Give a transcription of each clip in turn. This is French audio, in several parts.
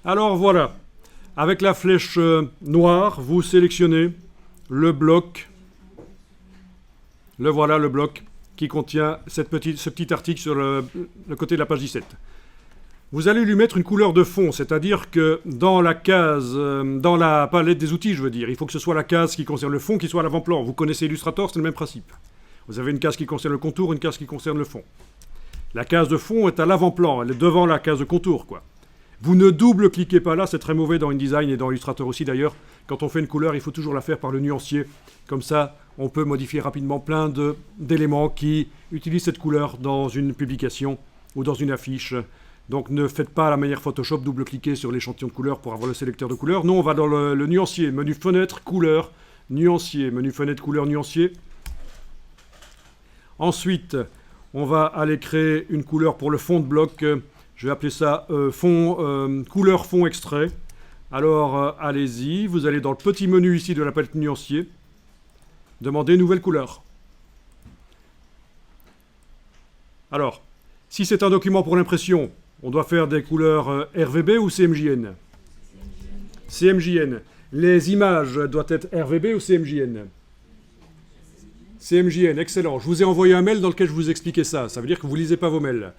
Alors voilà, avec la flèche noire, vous sélectionnez le bloc. Le voilà, le bloc qui contient ce petit article sur le côté de la page 17. Vous allez lui mettre une couleur de fond, c'est-à-dire que dans la case, dans la palette des outils, je veux dire, il faut que ce soit la case qui concerne le fond qui soit à l'avant-plan. Vous connaissez Illustrator, c'est le même principe. Vous avez une case qui concerne le contour, une case qui concerne le fond. La case de fond est à l'avant-plan, elle est devant la case de contour, quoi. Vous ne double-cliquez pas là, c'est très mauvais dans InDesign et dans Illustrator aussi d'ailleurs. Quand on fait une couleur, il faut toujours la faire par le nuancier. Comme ça, on peut modifier rapidement plein d'éléments qui utilisent cette couleur dans une publication ou dans une affiche. Donc ne faites pas à la manière Photoshop, double-cliquer sur l'échantillon de couleurs pour avoir le sélecteur de couleurs. Non, on va dans le nuancier, menu fenêtre, couleur, nuancier, menu fenêtre, couleur, nuancier. Ensuite, on va aller créer une couleur pour le fond de bloc. Je vais appeler ça couleur fond extrait. Alors, allez-y, vous allez dans le petit menu ici de la palette nuancier. Demandez nouvelle couleur. Alors, si c'est un document pour l'impression, on doit faire des couleurs RVB ou CMJN? CMJN. Les images doivent être RVB ou CMJN? CMJN, excellent. Je vous ai envoyé un mail dans lequel je vous expliquais ça. Ça veut dire que vous ne lisez pas vos mails.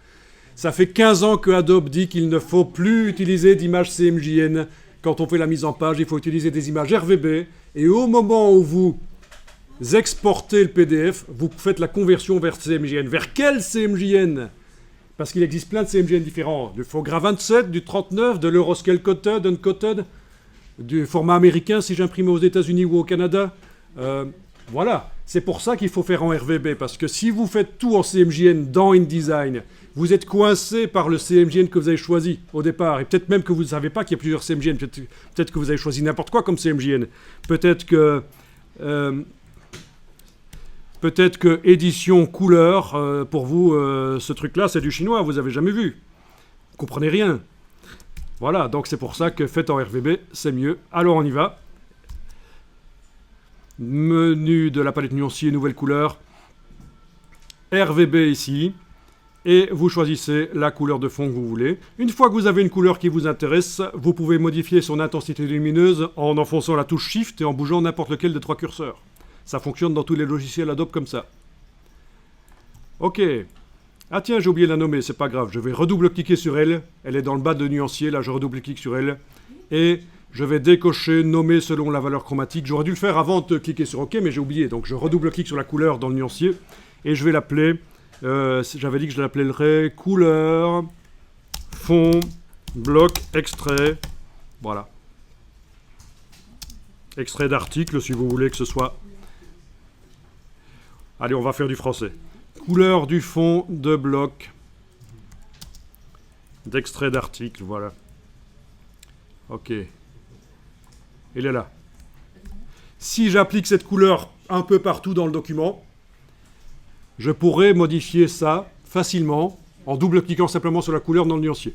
Ça fait 15 ans que Adobe dit qu'il ne faut plus utiliser d'images CMJN. Quand on fait la mise en page, il faut utiliser des images RVB. Et au moment où vous exportez le PDF, vous faites la conversion vers CMJN. Vers quel CMJN? Parce qu'il existe plein de CMJN différents. Du Fogra 27, du 39, de l'Euroscale Coated, Uncoated, du format américain si j'imprime aux États-Unis ou au Canada. Voilà. C'est pour ça qu'il faut faire en RVB. Parce que si vous faites tout en CMJN dans InDesign, vous êtes coincé par le CMJN que vous avez choisi au départ. Et peut-être même que vous ne savez pas qu'il y a plusieurs CMJN. Peut-être que vous avez choisi n'importe quoi comme CMJN. Peut-être que édition couleur, pour vous, ce truc-là, c'est du chinois. Vous n'avez jamais vu. Vous ne comprenez rien. Voilà, donc c'est pour ça que faites en RVB, c'est mieux. Alors on y va. Menu de la palette nuancier, nouvelle couleur. RVB ici. Et vous choisissez la couleur de fond que vous voulez. Une fois que vous avez une couleur qui vous intéresse, vous pouvez modifier son intensité lumineuse en enfonçant la touche Shift et en bougeant n'importe lequel des trois curseurs. Ça fonctionne dans tous les logiciels Adobe comme ça. Ok. Ah tiens, j'ai oublié de la nommer, c'est pas grave. Je vais redouble-cliquer sur elle. Elle est dans le bas de nuancier, là je redouble-clique sur elle. Et je vais décocher, nommer selon la valeur chromatique. J'aurais dû le faire avant de cliquer sur OK, mais j'ai oublié. Donc je redouble-clique sur la couleur dans le nuancier. Et je vais l'appeler... j'avais dit que je l'appellerais couleur, fond, bloc, extrait. Voilà. Extrait d'article, si vous voulez que ce soit... Allez, on va faire du français. Couleur du fond de bloc d'extrait d'article, voilà. Ok. Il est là. Si j'applique cette couleur un peu partout dans le document, je pourrais modifier ça facilement en double-cliquant simplement sur la couleur dans le nuancier.